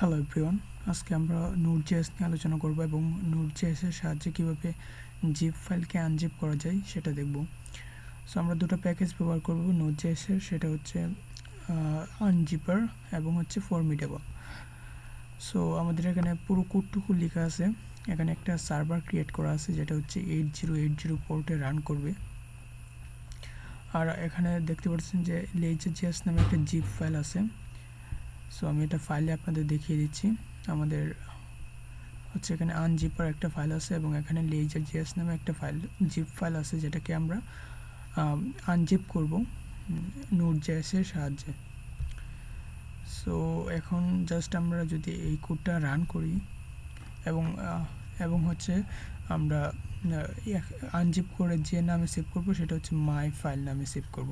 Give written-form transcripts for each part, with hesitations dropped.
Hello everyone, আজকে আমরা nodejs নিয়ে আলোচনা করব এবং nodejs এর সাহায্যে কীভাবে জিপ ফাইলকে আনজিপ করা যায় সেটা দেখব। সো আমরা দুটো প্যাকেজ ব্যবহার করব nodejs এর, সেটা হচ্ছে unzipper এবং হচ্ছে formidable। সো আমাদের এখানে পুরো কোডটুকু লেখা আছে। এখানে একটা সার্ভার ক্রিয়েট করা আছে যেটা হচ্ছে 8080 পোর্টে রান করবে। আর এখানে দেখতে পাচ্ছেন যে ledger.js নামে একটা জিপ ফাইল আছে। সো আমি এটা ফাইলে আপনাদের দেখিয়ে দিচ্ছি। আমাদের হচ্ছে এখানে আনজিপার একটা ফাইল আছে এবং এখানে ledger.js নামে একটা ফাইল জিপ ফাইল আছে যেটাকে আমরা আনজিপ করব nodejs এর সাহায্যে। সো এখন জাস্ট আমরা যদি এই কোডটা রান করি এবং হচ্ছে আমরা আনজিপ করে যে নামে সেভ করব সেটা হচ্ছে মাই ফাইল নামে সেভ করব।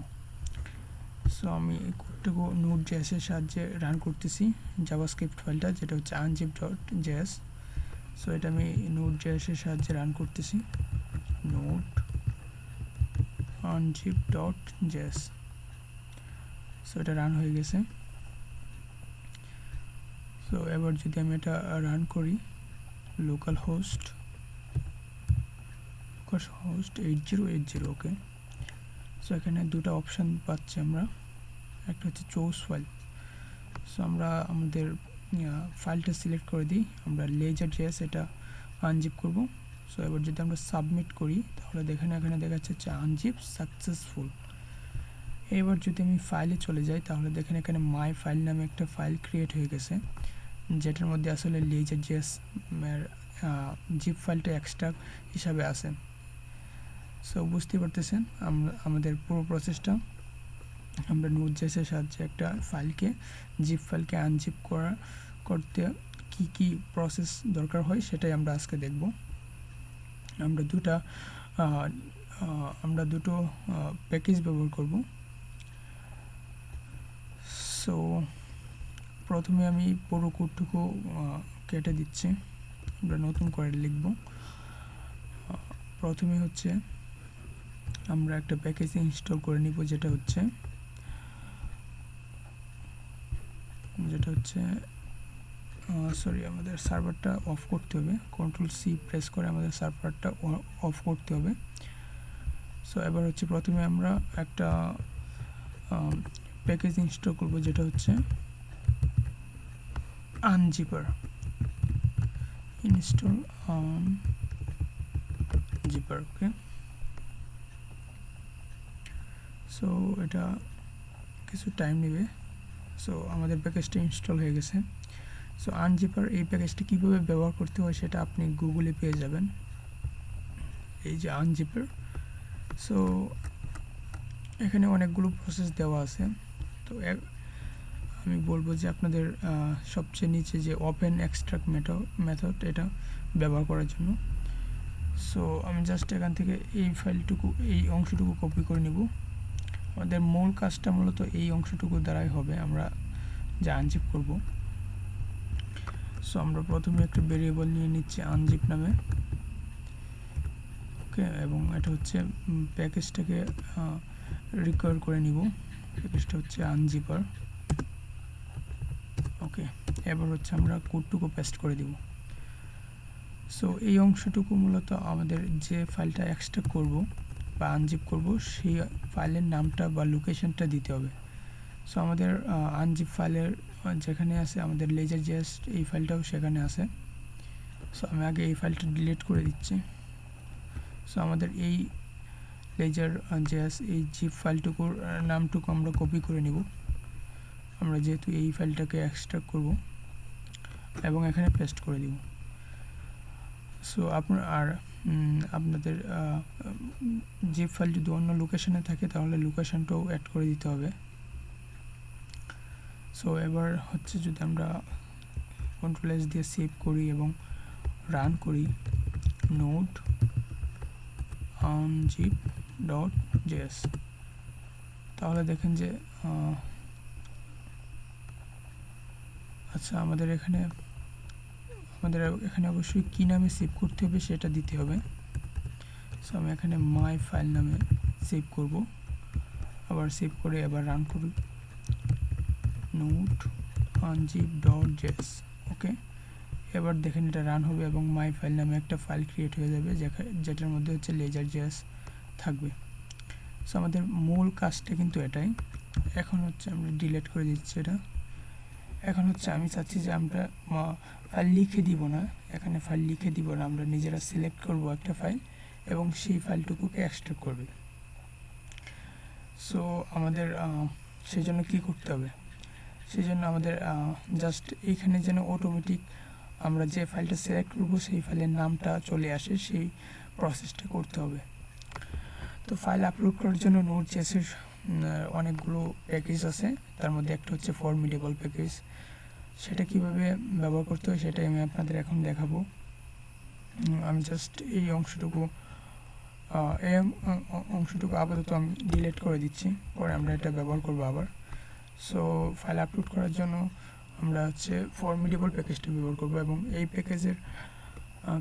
সো আমি এই কোডটাকে nodejs এর সাহায্যে রান করতেছি, জাভাস্ক্রিপ্ট ফাইলটা যেটা হচ্ছে unzip.js। সো এটা আমি nodejs এর সাহায্যে রান করতেছি, node unzip.js। সো এটা রান হয়ে গেছে। সো এবার যদি আমি এটা রান করি লোকাল হোস্ট 8080, ওকে। সো এখানে দুটো অপশান পাচ্ছি আমরা, একটা হচ্ছে চুজ ফাইল। সো আমরা আমাদের ফাইলটা সিলেক্ট করে দিই, আমরা ledger.js এটা আনজিপ করব। সো এবার যদি আমরা সাবমিট করি তাহলে এখানে দেখা যাচ্ছে আনজিপ সাকসেসফুল। এবার যদি আমি ফাইলে চলে যাই তাহলে দেখেন এখানে মাই ফাইল নামে একটা ফাইল ক্রিয়েট হয়ে গেছে যেটার মধ্যে আসলে ledger.js এর জিপ ফাইলটা এক্সট্রা হিসাবে আছে। সো বুঝতে পারতেছেন আমাদের পুরো প্রসেসটা। আমরা nodejs এর সাহায্যে একটা ফাইলকে জিপ ফাইলকে আনজিপ করতে কি প্রসেস দরকার হয় সেটাই আমরা আজকে দেখব। আমরা দুটো প্যাকেজ ব্যবহার করব। সো প্রথমে আমি পুরো কোডটুকু কেটে দিচ্ছি, আমরা নতুন করে লিখব। প্রথমে হচ্ছে আমরা একটা প্যাকেজ ইনস্টল করে নিব যেটা হচ্ছে আমাদের সার্ভারটা অফ করতে হবে। Ctrl+C প্রেস করে আমাদের সার্ভারটা অফ করতে হবে। সো এবার হচ্ছে প্রথমে আমরা একটা প্যাকেজ ইনস্টল করব যেটা হচ্ছে unzipper, ইনস্টল unzipper, ওকে। সো এটা কিছু টাইম নেবে। সো আমাদের প্যাকেজটা ইনস্টল হয়ে গেছে। সো unzipper এই প্যাকেজটা কীভাবে ব্যবহার করতে হয় সেটা আপনি গুগলে পেয়ে যাবেন, এই যে unzipper। সো এখানে অনেকগুলো প্রসেস দেওয়া আছে। তো আমি বলবো যে আপনাদের সবচেয়ে নিচে যে ওপেন এক্সট্রাক্ট মেথড এটা ব্যবহার করার জন্য। সো আমি জাস্ট এখান থেকে এই অংশটুকু কপি করে নিব। আমাদের মূল কাজটা মূলত এই অংশটুকু দ্বারাই হবে, আমরা যা আনজিপ করব। সো আমরা প্রথমে একটা ভেরিয়েবল নিয়ে নিচ্ছি আনজিপ নামে, ওকে। এবং এটা হচ্ছে প্যাকেজটাকে রিকোয়ার করে নিব। প্যাকেজটা হচ্ছে unzipper, ওকে। এবার হচ্ছে আমরা কোডটুকু পেস্ট করে দিব। সো এই অংশটুকু মূলত আমাদের যে ফাইলটা এক্সট্রাক্ট করব বা আনজিপ করব সেই ফাইলের নামটা বা লোকেশনটা দিতে হবে। সো আমাদের আনজিপ ফাইলের যেখানে আছে আমাদের ledger.js এই ফাইলটাও সেখানে আছে। সো আমি আগে এই ফাইলটা ডিলিট করে দিচ্ছি। সো আমাদের এই ledger.js এই জিপ ফাইলটুকুর নামটুকু আমরা কপি করে নিব, আমরা যেহেতু এই ফাইলটাকে এক্সট্রাক্ট করব, এবং এখানে পেস্ট করে দিব। সো আপনাদের জিপ ফাইল যদি অন্য লোকেশনে থাকে তাহলে লোকেশনটাও অ্যাড করে দিতে হবে। সো এবার হচ্ছে যদি আমরা Ctrl+S দিয়ে সেভ করি এবং রান করি node unzip.js, তাহলে দেখেন যে আচ্ছা আমাদের এখানে অবশ্যই কী নামে সেভ করতে হবে সেটা দিতে হবে। সো আমি এখানে মাই ফাইল নামে সেভ করব, আবার সেভ করে এবার রান করি node unzip.js, ওকে, এবার দেখেন এটা রান হবে এবং মাই ফাইল নামে একটা ফাইল ক্রিয়েট হয়ে যাবে যেটার মধ্যে হচ্ছে ledger.js থাকবে। সো আমাদের মূল কাজটা কিন্তু এটাই। এখন হচ্ছে আমরা ডিলিট করে দিচ্ছি এটা। এখন হচ্ছে আমি চাচ্ছি যে আমরা ফাইল লিখে দিব না, এখানে ফাইল লিখে দিব না, আমরা নিজেরা সিলেক্ট করব একটা ফাইল এবং সেই ফাইলটুকুকে এক্সট্রাক্ট করবে। সো আমাদের সেই জন্য কী করতে হবে, সেই জন্য আমাদের জাস্ট এইখানে যেন অটোমেটিক আমরা যে ফাইলটা সিলেক্ট করব সেই ফাইলের নামটা চলে আসে, সেই প্রসেসটা করতে হবে। তো ফাইল আপলোড করার জন্য nodejs-এর অনেকগুলো প্যাকেজ আছে, তার মধ্যে একটা হচ্ছে formidable প্যাকেজ। সেটা কিভাবে ব্যবহার করতে হয় সেটাই আমি আপনাদের এখন দেখাবো। আমি জাস্ট এই অংশটুকু আপাতত আমি ডিলিট করে দিচ্ছি, পরে আমরা এটা ব্যবহার করব আবার। সো ফাইল আপলোড করার জন্য আমরা হচ্ছে formidable প্যাকেজটা ব্যবহার করব এবং এই প্যাকেজের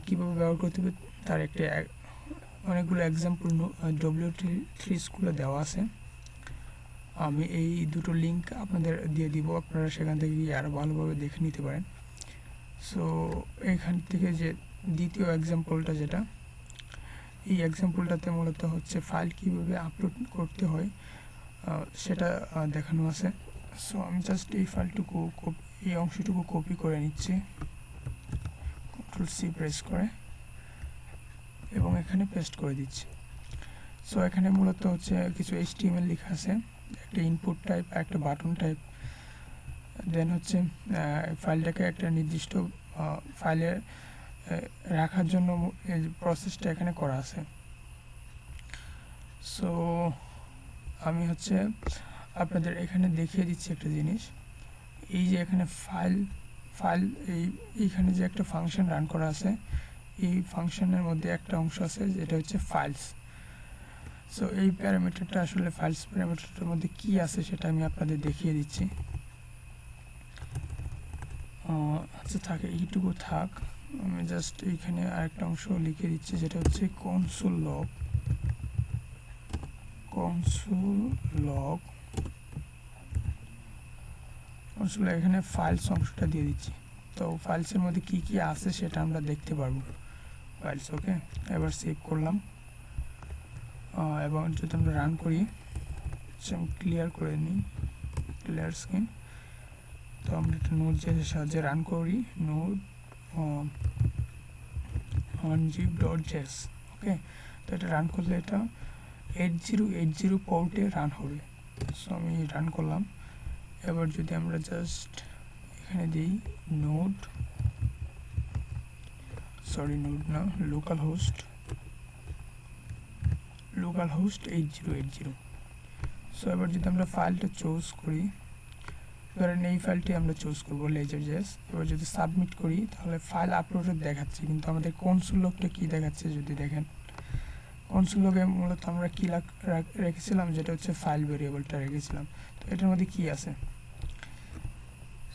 কীভাবে ব্যবহার করতে হবে তার একটা অনেকগুলো এক্সাম্পল w3 স্কুলে দেওয়া আছে। আমি এই দুটো লিঙ্ক আপনাদের দিয়ে দিব, আপনারা সেখান থেকে গিয়ে আরও ভালোভাবে দেখে নিতে পারেন। সো এখান থেকে যে দ্বিতীয় এক্সাম্পলটা, যেটা এই এক্সাম্পলটাতে মূলত হচ্ছে ফাইল কীভাবে আপলোড করতে হয় সেটা দেখানো আছে। সো আমি জাস্ট এই ফাইলটুকু এই অংশটুকু কপি করে নিচ্ছি, Ctrl+C প্রেস করে এবং এখানে পেস্ট করে দিচ্ছি। সো এখানে মূলত হচ্ছে কিছু HTML লেখা আছে, একটা ইনপুট টাইপ আর একটা বাটন টাইপ, দেন হচ্ছে ফাইলটাকে একটা নির্দিষ্ট ফাইলে রাখার জন্য এই প্রসেসটা এখানে করা আছে। সো আমি হচ্ছে আপনাদের এখানে দেখিয়ে দিচ্ছি একটা জিনিস। এই যে এখানে ফাইল এইখানে যে একটা ফাংশন রান করা আছে, এই ফাংশনের মধ্যে একটা অংশ আছে যেটা হচ্ছে ফাইলস। সো এই প্যারামিটারটা আসলে ফাইলস প্যারামিটারটার মধ্যে কি আছে সেটা আমি আপনাদের দেখিয়ে দিচ্ছি। আচ্ছা থাকে, এইটুকু থাক, আমি জাস্ট এইখানে আরেকটা অংশ লিখে দিচ্ছি যেটা হচ্ছে কনসোল লগ এখানে ফাইলস অংশটা দিয়ে দিচ্ছি। তো ফাইলসের মধ্যে কি কি আছে সেটা আমরা দেখতে পারবো ফাইলস। ওকে, এবার সেভ করলাম এবং যদি আমরা রান করি, আমি ক্লিয়ার করে নিই, ক্লিয়ার স্ক্রিন। তো আমরা একটা nodejs-এর সাহায্যে রান করি, unzip.js। ওকে, তো এটা রান করলে এটা 8080 পোর্টে রান হবে। সো আমি রান করলাম। এবার যদি আমরা জাস্ট এখানে দিই লোকাল হোস্ট 8080। সো এবার যদি আমরা ফাইলটা চুজ করি, ধরেন এই ফাইলটি আমরা চুজ করবো ledger.js। এবার যদি সাবমিট করি তাহলে ফাইল আপলোডেড দেখাচ্ছে, কিন্তু আমাদের কনসোল লগটা কী দেখাচ্ছে যদি দেখেন, কনসোল লগে মূলত আমরা কী রেখেছিলাম, যেটা হচ্ছে ফাইল ভেরিয়েবলটা রেখেছিলাম। তো এটার মধ্যে কী আছে,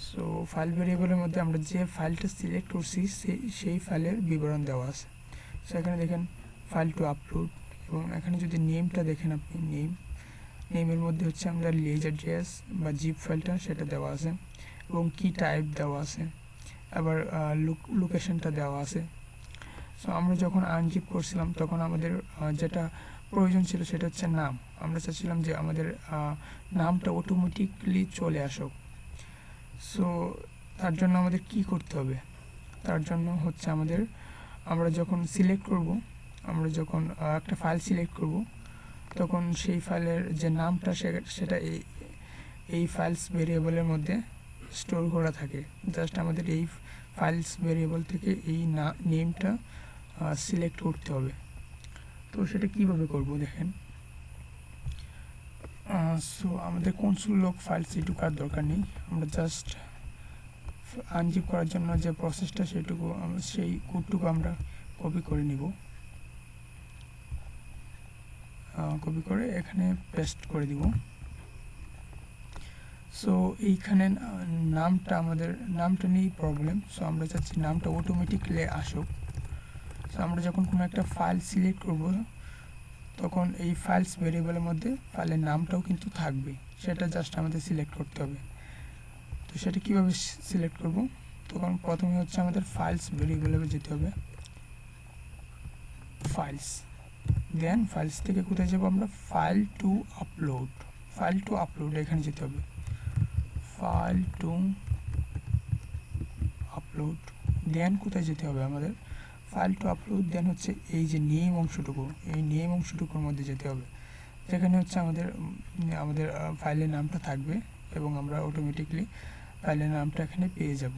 সো ফাইল ভেরিয়েবলের মধ্যে আমরা যে ফাইলটা সিলেক্ট করছি সেই ফাইলের বিবরণ দেওয়া আছে। সো এখানে দেখেন ফাইল টু আপলোড, এবং এখানে যদি নেমটা দেখেন আপনি, নেমের মধ্যে হচ্ছে আমরা ledger.js বা জিপ ফাইলটা সেটা দেওয়া আছে এবং কি টাইপ দেওয়া আছে, আবার লোকেশনটা দেওয়া আছে। সো আমরা যখন আনজিপ করছিলাম তখন আমাদের যেটা প্রয়োজন ছিল সেটা হচ্ছে নাম। আমরা চাচ্ছিলাম যে আমাদের নামটা অটোমেটিকলি চলে আসুক। সো তার জন্য আমাদের কি করতে হবে, তার জন্য হচ্ছে আমরা যখন সিলেক্ট করব, আমরা যখন একটা ফাইল সিলেক্ট করব তখন সেই ফাইলের যে নামটা সেটা এই ফাইলস ভেরিয়েবলের মধ্যে স্টোর করা থাকে। জাস্ট আমাদের এই ফাইলস ভেরিয়েবল থেকে এই নেমটা সিলেক্ট করতে হবে। তো সেটা কিভাবে করব দেখেন। সো আমাদের কনসোল লগ ফাইলস এইটুকু আর দরকার নেই, আমরা জাস্ট আনজিপ করার জন্য যে প্রসেসটা সেই কোডটুকু আমরা কপি করে নিব, কপি করে এখানে পেস্ট করে দিব। সো এইখানে নামটা নিয়েই প্রবলেম। সো আমরা চাচ্ছি নামটা অটোমেটিকলি আসুক। সো আমরা যখন কোনো একটা ফাইল সিলেক্ট করব তখন এই ফাইলস ভেরিয়েবলের মধ্যে ফাইলের নামটাও কিন্তু থাকবে, সেটা জাস্ট আমাদের সিলেক্ট করতে হবে। তো সেটা কীভাবে সিলেক্ট করব, তো তখন প্রথমে হচ্ছে আমাদের ফাইলস ভেরিয়েবলে যেতে হবে, ফাইলস, দেন ফাইলস থেকে কোথায় যাব আমরা, ফাইল টু আপলোড, এখানে যেতে হবে, ফাইল টু আপলোড, দেন কোথায় যেতে হবে আমাদের, ফাইল টু আপলোড, দেন হচ্ছে এই যে নেম অংশটুকু, এই নেম অংশটুকুর মধ্যে যেতে হবে, যেখানে হচ্ছে আমাদের ফাইলের নামটা থাকবে এবং আমরা অটোমেটিকলি ফাইলের নামটা এখানে পেয়ে যাব।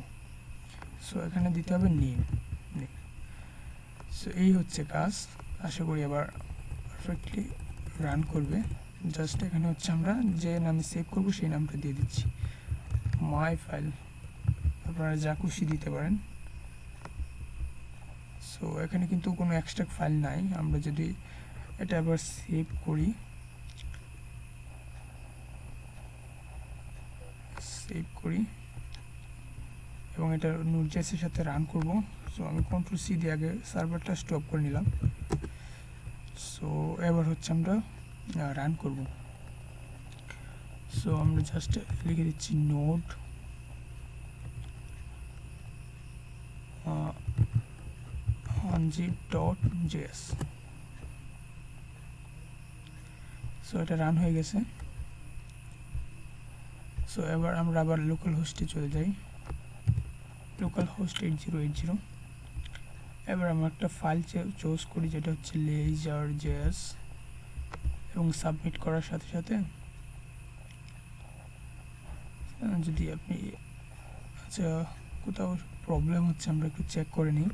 সো এখানে দিতে হবে নেম। সো এই হচ্ছে কাজ, আশা করি এবার পারফেক্টলি রান করবে। জাস্ট এখানে হচ্ছে আমরা যে নামে সেভ করব সেই নামটা দিয়ে দিচ্ছি, মাই ফাইল, আপনারা যা খুশি দিতে পারেন। সো এখানে কিন্তু কোনো এক্সট্রা ফাইল নাই, আমরা যদি এটা আবার সেভ করি, এবং এটা nodejs এর সাথে রান করব। সো আমি কন্ট্রোল সি দিয়ে আগে সার্ভারটা স্টপ করে নিলাম। সো এবার হচ্ছে আমরা রান করব। সো আমরা জাস্ট লিখে দিচ্ছি নোড unzip.js। সো এটা রান হয়ে গেছে। সো এবার আমরা আবার লোকাল হোস্টে চলে যাই, লোকাল হোস্ট 8080। এবার আমরা একটা ফাইল চুজ করি যেটা হচ্ছে ledger.js, এবং সাবমিট করার সাথে সাথে যদি আপনি আচ্ছা কোথাও প্রবলেম হচ্ছে আমরা একটু চেক করে নিই।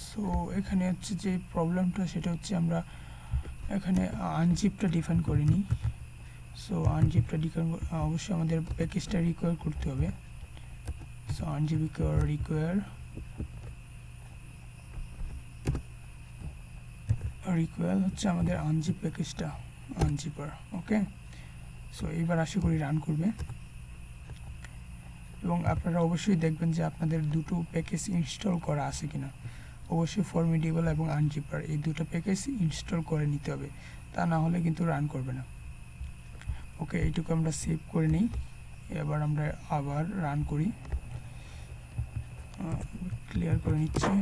সো এখানে হচ্ছে যে প্রবলেমটা সেটা হচ্ছে আমরা এখানে আনজিপটা ডিফাইন করিনি। সো আনজিপটা অবশ্যই আমাদের প্যাকেজটা রিকোয়ার করতে হবে। সো unzip require হচ্ছে আমাদের unzip প্যাকেজটা, unzipper। ওকে, সো এইবার আশা করি রান করবে, এবং আপনারা অবশ্যই দেখবেন যে আপনাদের দুটো প্যাকেজ ইনস্টল করা আছে কিনা। অবশ্যই formidable এবং unzipper এই দুটো প্যাকেজ ইনস্টল করে নিতে হবে, তা না হলে কিন্তু রান করবে না। ওকে, এইটুকু আমরা সেভ করে নিই। এবার আমরা আবার রান করি, ক্লিয়ার করে নিচ্ছি,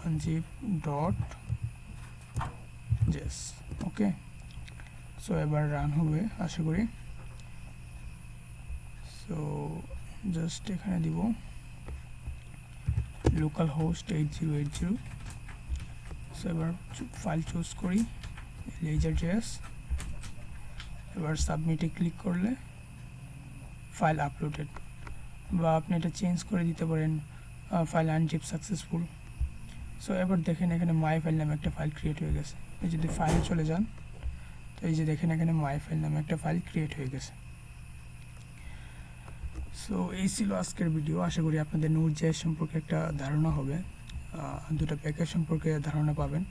unzip.js। ওকে, সো এবার রান হবে আশা করি। সো জাস্ট এখানে দিব লোকাল হোস্ট 8080। সো এবার ফাইল চুজ করি ledger.js, এবার সাবমিটে ক্লিক করলে ফাইল আপলোডেড, বা আপনি এটা চেঞ্জ করে দিতে পারেন ফাইল আনজিপ সাকসেসফুল। সো এবার দেখেন এখানে মাই ফাইল নামে একটা ফাইল ক্রিয়েট হয়ে গেছে। এই যদি ফাইল চলে যান, তো এই যে দেখেন এখানে মাই ফাইল নামে একটা ফাইল ক্রিয়েট হয়ে গেছে। সো এই ছিল আজকের ভিডিও। আশা করি আপনাদের nodejs সম্পর্কে একটা ধারণা হবে, দুটো প্যাকেজ সম্পর্কে ধারণা পাবেন।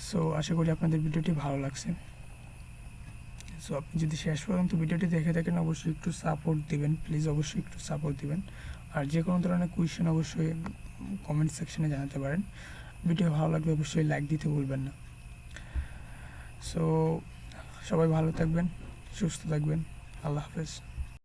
সো আশা করি আপনাদের ভিডিওটি ভালো লাগছে। সো আপনি যদি শেষ পর্যন্ত ভিডিওটি দেখে থাকেন অবশ্যই একটু সাপোর্ট দিবেন, প্লিজ অবশ্যই একটু সাপোর্ট দিবেন। আর যে কোনো ধরনের কোয়েশ্চেন অবশ্যই কমেন্ট সেকশনে জানাতে পারেন। ভিডিও ভালো লাগলে অবশ্যই লাইক দিতে ভুলবেন না। সো সবাই ভালো থাকবেন, সুস্থ থাকবেন, আল্লাহ হাফেজ।